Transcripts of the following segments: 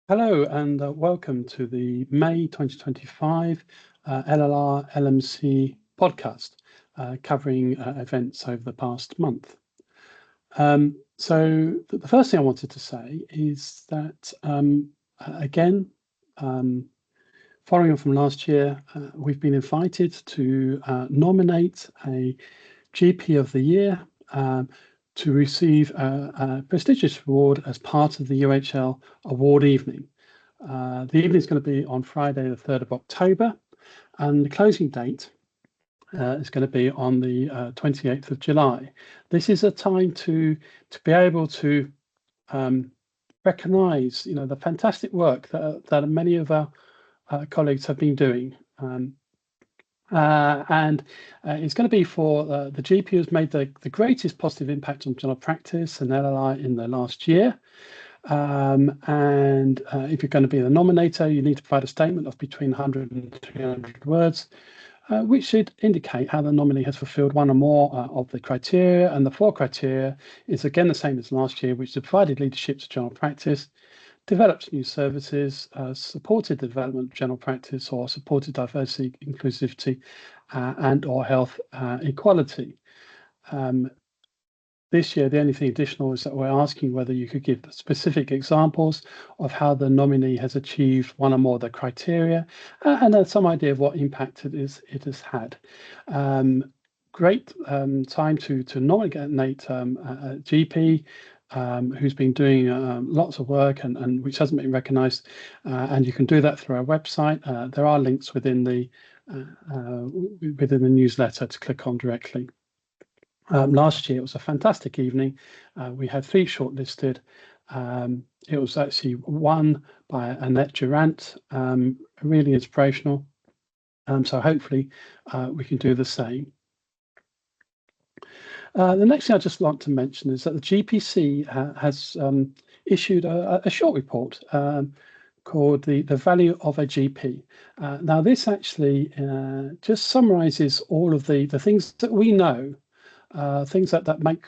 Hello and welcome to the May 2025 LLR LMC podcast covering events over the past month. So the first thing I wanted to say is that, again, following on from last year, we've been invited to nominate a GP of the Year to receive a prestigious award as part of the UHL award evening. The evening is going to be on Friday, the 3rd of October, and the closing date is going to be on the 28th of July. This is a time to be able to recognise, the fantastic work that many of our colleagues have been doing. And it's going to be for the GP who's made the greatest positive impact on general practice and LLI in the last year. And if you're going to be the nominator, you need to provide a statement of between 100 and 300 words, which should indicate how the nominee has fulfilled one or more of the criteria. And the 4 criteria is again the same as last year, which is provided leadership to general practice, developed new services, supported the development of general practice, or supported diversity, inclusivity, and or health equality. This year, the only thing additional is that we're asking whether you could give specific examples of how the nominee has achieved one or more of the criteria, and some idea of what impact it has had. Great time to nominate a GP who's been doing lots of work and which hasn't been recognised, and you can do that through our website. There are links within the newsletter to click on directly. Last year it was a fantastic evening. We had 3 shortlisted. It was actually won by Annette Durant, really inspirational. So hopefully we can do the same. The next thing I'd just like to mention is that the GPC has issued a short report called the Value of a GP. Now this actually just summarises all of the things that we know, things that make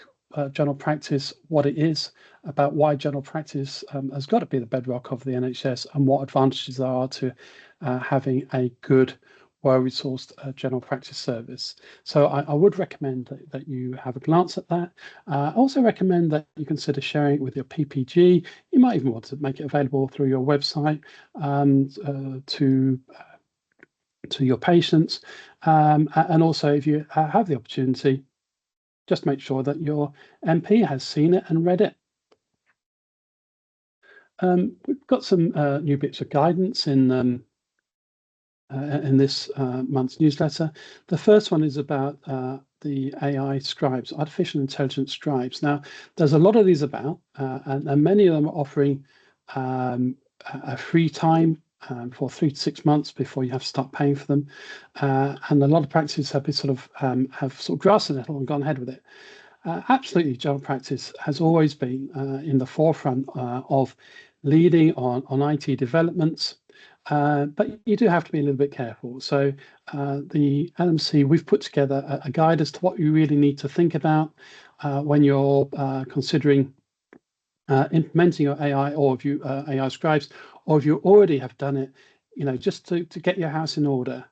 general practice what it is, about why general practice has got to be the bedrock of the NHS, and what advantages there are to having a good, well-resourced general practice service. So I would recommend that you have a glance at that. I also recommend that you consider sharing it with your PPG. You might even want to make it available through your website to your patients. And also, if you have the opportunity, just make sure that your MP has seen it and read it. We've got some new bits of guidance in this month's newsletter. The first one is about the AI scribes, artificial intelligence scribes. Now, there's a lot of these about, and many of them are offering a free time for 3 to 6 months before you have to start paying for them. And a lot of practices have been sort of grasped the nettle and gone ahead with it. Absolutely, general practice has always been in the forefront of leading on IT developments. But you do have to be a little bit careful. So the LMC, we've put together a guide as to what you really need to think about when you're considering implementing your AI, or if you AI scribes, or if you already have done it, just to get your house in order.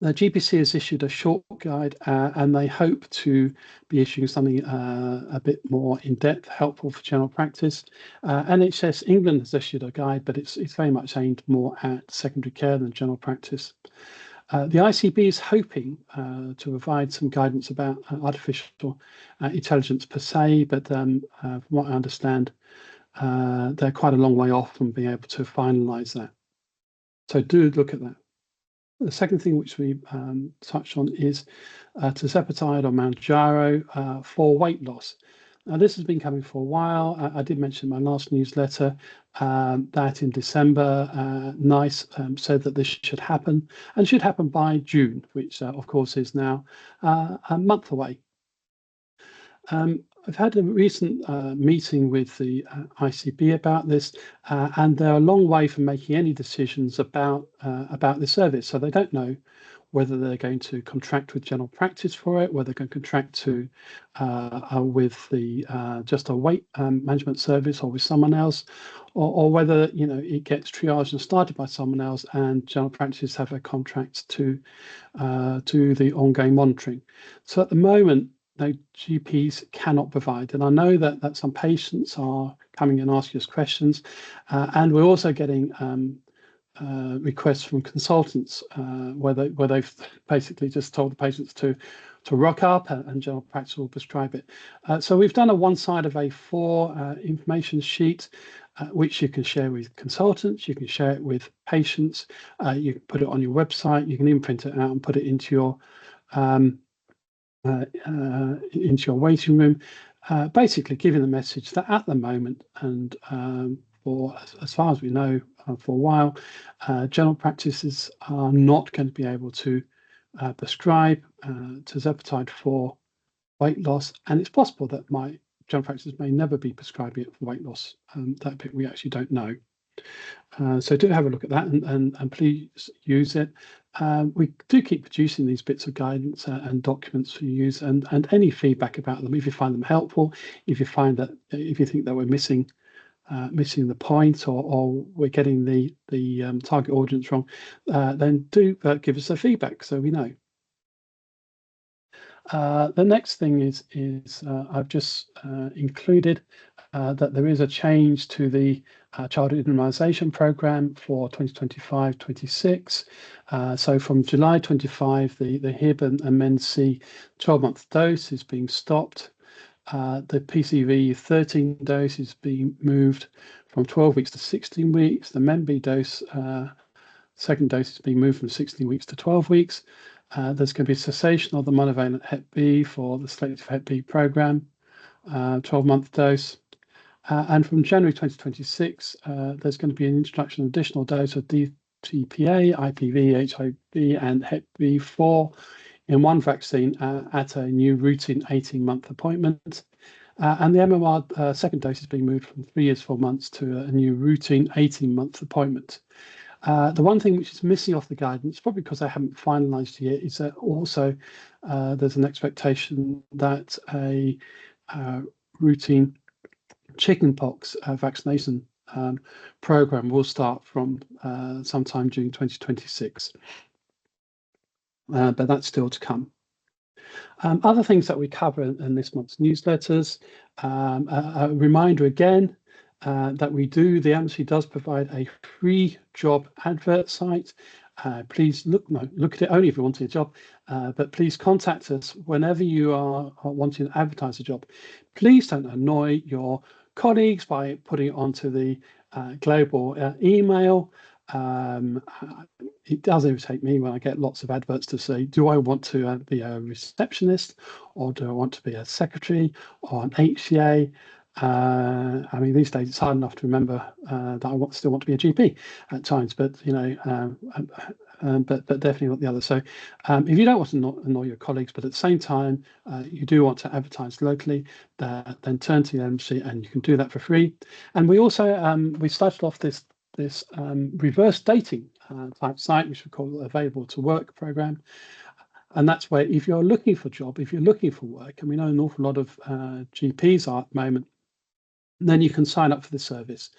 The GPC has issued a short guide, and they hope to be issuing something a bit more in-depth, helpful for general practice. NHS England has issued a guide, but it's very much aimed more at secondary care than general practice. The ICB is hoping to provide some guidance about artificial intelligence per se, but from what I understand, they're quite a long way off from being able to finalise that. So do look at that. The second thing which we touched on is tirzepatide or Mounjaro for weight loss. Now, this has been coming for a while. I did mention in my last newsletter that in December, NICE said that this should happen, and should happen by June, which of course is now a month away. I've had a recent meeting with the ICB about this, and they're a long way from making any decisions about this service. So they don't know whether they're going to contract with general practice for it, whether they're going to contract to with the just a weight management service or with someone else, or whether it gets triaged and started by someone else, and general practice have a contract to the ongoing monitoring. So at the moment, no, GPs cannot provide, and I know that some patients are coming and asking us questions, and we're also getting requests from consultants where they've basically just told the patients to rock up and general practice will prescribe it. So we've done a one side of A4 information sheet, which you can share with consultants, you can share it with patients, you can put it on your website, you can even print it out and put it into your waiting room, basically giving the message that at the moment, and for as far as we know for a while, general practices are not going to be able to prescribe tirzepatide for weight loss, and it's possible that my general practices may never be prescribing it for weight loss. That bit we actually don't know. So do have a look at that and please use it. We do keep producing these bits of guidance and documents for use, and any feedback about them, if you find them helpful, if you think that we're missing the point, or we're getting the target audience wrong, then do give us a feedback so we know. The next thing is I've just included that there is a change to the childhood immunisation programme for 2025-26. So from July 25, the HIB and MENC 12-month dose is being stopped. The PCV 13 dose is being moved from 12 weeks to 16 weeks. The MENB dose, second dose, is being moved from 16 weeks to 12 weeks. There's going to be cessation of the monovalent Hep B for the selective Hep B program, 12-month dose. And from January 2026, there's going to be an introduction of additional dose of DTPA, IPV, HIV, and Hep B4 in one vaccine at a new routine 18-month appointment. And the MMR second dose is being moved from 3 years, 4 months to a new routine 18-month appointment. The one thing which is missing off the guidance, probably because I haven't finalised yet, is that also there's an expectation that a routine chickenpox vaccination program will start from sometime during 2026. But that's still to come. Other things that we cover in this month's newsletters, a reminder again, that the LMC does provide a free job advert site. Please look at it only if you want a job, but please contact us whenever you are wanting to advertise a job. Please don't annoy your colleagues by putting it onto the global email. It does irritate me when I get lots of adverts to say, do I want to be a receptionist, or do I want to be a secretary or an HCA? I mean, these days it's hard enough to remember that I still want to be a GP at times, but but definitely not the other. So if you don't want to annoy your colleagues, but at the same time you do want to advertise locally, then turn to the LMC and you can do that for free. And we also we started off this reverse dating type site, which we call Available to Work program. And that's where, if you're looking for a job, if you're looking for work, and we know an awful lot of GPs are at the moment, then you can sign up for the service.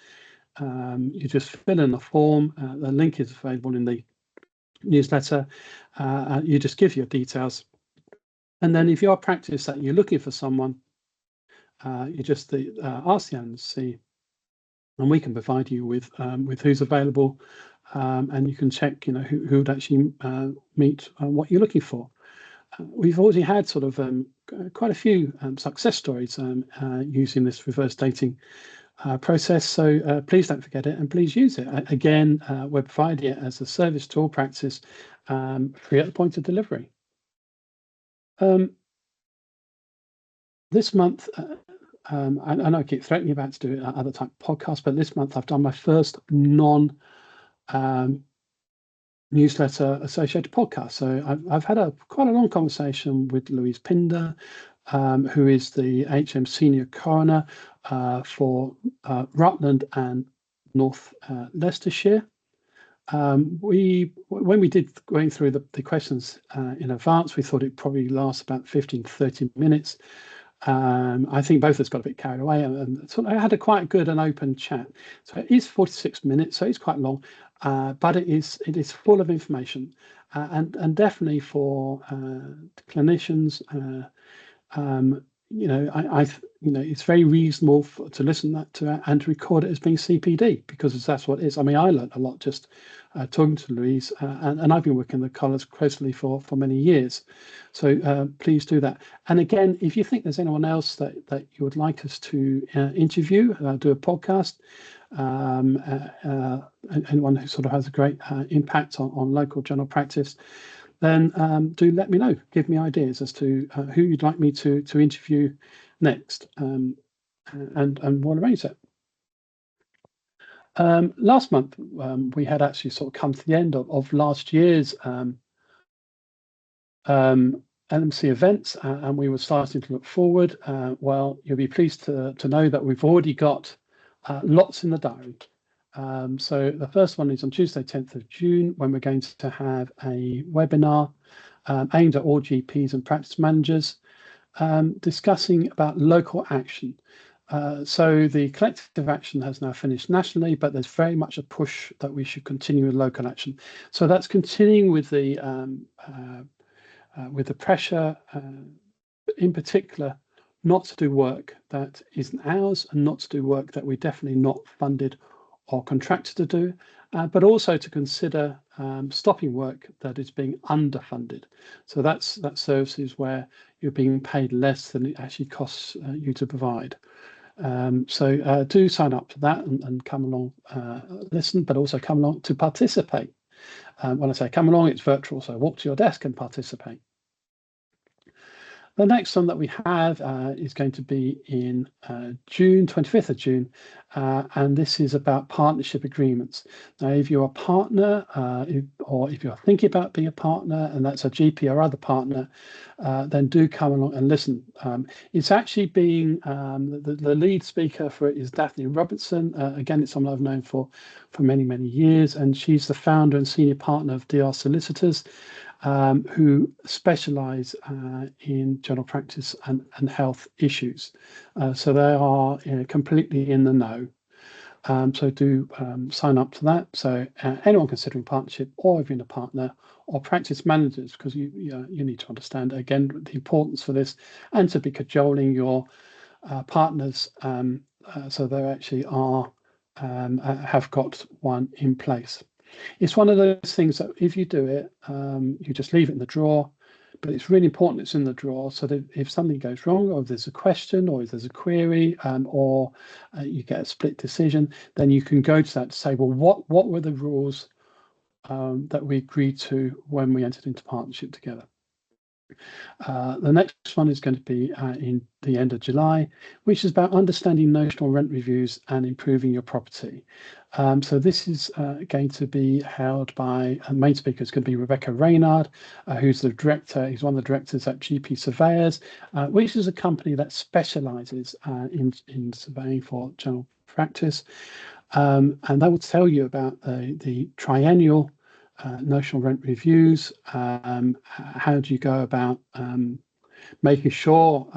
You just fill in a form. The link is available in the newsletter. You just give your details. And then if you're a practice that you're looking for someone, you just ask the LMC, and we can provide you with who's available, and you can check, who would actually meet what you're looking for. We've already had sort of quite a few success stories using this reverse dating process. So please don't forget it, and please use it. Again, we're providing it as a service to all practice, free at the point of delivery. This month, I know I keep threatening about to do other type of podcasts, but this month I've done my first newsletter associated podcast. So I've had quite a long conversation with Louise Pinder, who is the HM Senior Coroner for Rutland and North Leicestershire. When we did going through the questions in advance, we thought it'd probably last about 15 to 30 minutes. I think both of us got a bit carried away, and so I had a quite good and open chat. So it is 46 minutes, so it's quite long, but it is full of information, and definitely for clinicians. It's very reasonable to listen to that and to record it as being CPD, because that's what it is. I mean, I learned a lot just talking to Louise, and I've been working the colours closely for many years. So please do that. And again, if you think there's anyone else that you would like us to interview, do a podcast, anyone who sort of has a great impact on local general practice, then do let me know. Give me ideas as to who you'd like me to interview next, and we'll arrange that. Last month, we had actually sort of come to the end of last year's LMC events, and we were starting to look forward. Well, you'll be pleased to know that we've already got lots in the diary. So the first one is on Tuesday, 10th of June, when we're going to have a webinar aimed at all GPs and practice managers, discussing about local action. So the collective action has now finished nationally, but there's very much a push that we should continue with local action. So that's continuing with the pressure, in particular, not to do work that isn't ours, and not to do work that we're definitely not funded or contracted to do, but also to consider stopping work that is being underfunded. So that's services where you're being paid less than it actually costs you to provide. So do sign up to that and come along, listen, but also come along to participate. When I say come along, it's virtual, so walk to your desk and participate. The next one that we have is going to be in June, 25th of June, and this is about partnership agreements. Now, if you're a partner, or if you're thinking about being a partner, and that's a GP or other partner, then do come along and listen. It's actually being, the lead speaker for it is Daphne Robertson. Again, it's someone I've known for many, many years, and she's the founder and senior partner of DR Solicitors, who specialise in general practice and health issues. So they are completely in the know. So do sign up to that. So anyone considering partnership, or if you're a partner, or practice managers, because you need to understand, again, the importance for this, and to be cajoling your partners so they actually have got one in place. It's one of those things that if you do it, you just leave it in the drawer, but it's really important it's in the drawer, so that if something goes wrong, or if there's a question, or if there's a query, or you get a split decision, then you can go to that to say, well, what were the rules that we agreed to when we entered into partnership together. The next one is going to be in the end of July, which is about understanding notional rent reviews and improving your property. So this is going to be held by, main speaker is going to be Rebecca Reynard, who's the director. He's one of the directors at GP Surveyors, which is a company that specialises in surveying for general practice. And that will tell you about the triennial notional rent reviews. How do you go about making sure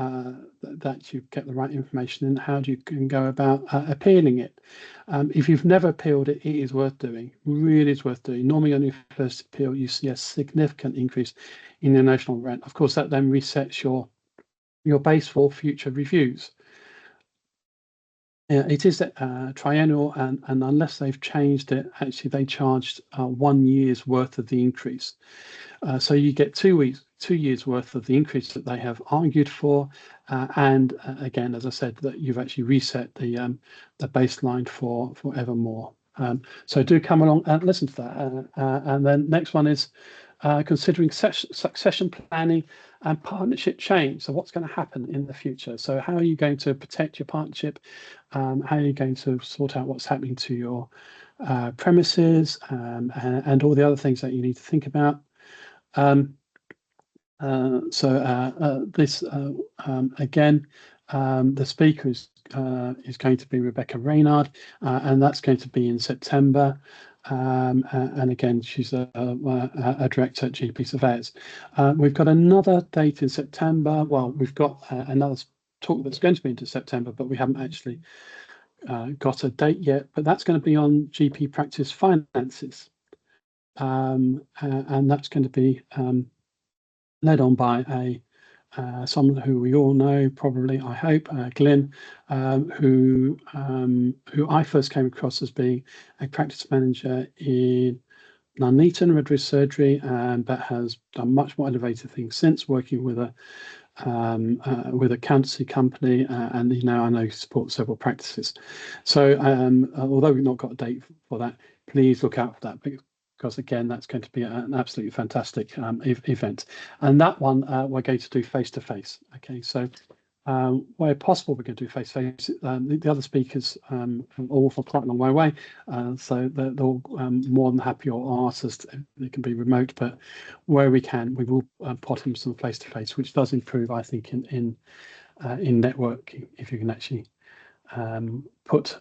that you get the right information, and how do you can go about appealing it? If you've never appealed it, it is worth doing. Really is worth doing. Normally on your first appeal, you see a significant increase in your notional rent. Of course, that then resets your base for future reviews. It is triennial, and unless they've changed it, actually they charged 1 year's worth of the increase. So you get 2 years worth of the increase that they have argued for, and again, as I said, that you've actually reset the baseline for forevermore. So do come along and listen to that. And then next one is considering succession planning and partnership change. So what's going to happen in the future? So how are you going to protect your partnership? How are you going to sort out what's happening to your premises, and all the other things that you need to think about? This again, the speaker is going to be Rebecca Reynard, and that's going to be in September. And again, she's a director at GP Surveyors. We've got another date in September. Well, we've got another talk that's going to be into September, but we haven't actually got a date yet. But that's going to be on GP practice finances. And that's going to be led on by someone who we all know, probably, I hope, Glenn, who I first came across as being a practice manager in Nuneaton Redbridge Surgery, but has done much more elevated things since, working with a accountancy company, and I know he supports several practices. So although we've not got a date for that, please look out for that, because again, that's going to be an absolutely fantastic event. And that one we're going to do face-to-face. Okay, so where possible, we're going to do face-to-face. The other speakers are all for quite a long way away, so they're all more than happy, or ask us they can be remote, but where we can, we will pot in some face-to-face, which does improve, I think, in networking, if you can actually put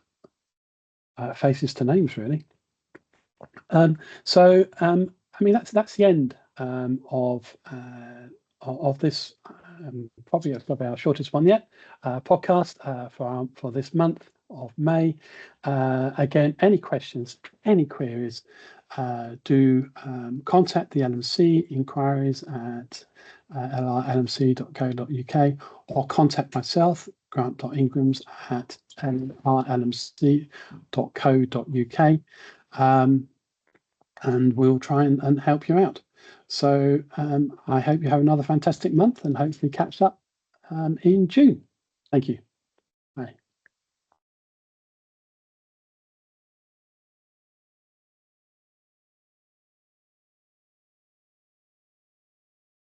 faces to names, really. So I mean, that's the end of this, probably our shortest one yet, podcast for this month of May. Again, any questions, any queries, do contact the LMC, inquiries at llrlmc.co.uk, or contact myself, grant.ingrams, at llrlmc.co.uk. And we'll try and help you out. So I hope you have another fantastic month, and hopefully catch up in June. Thank you.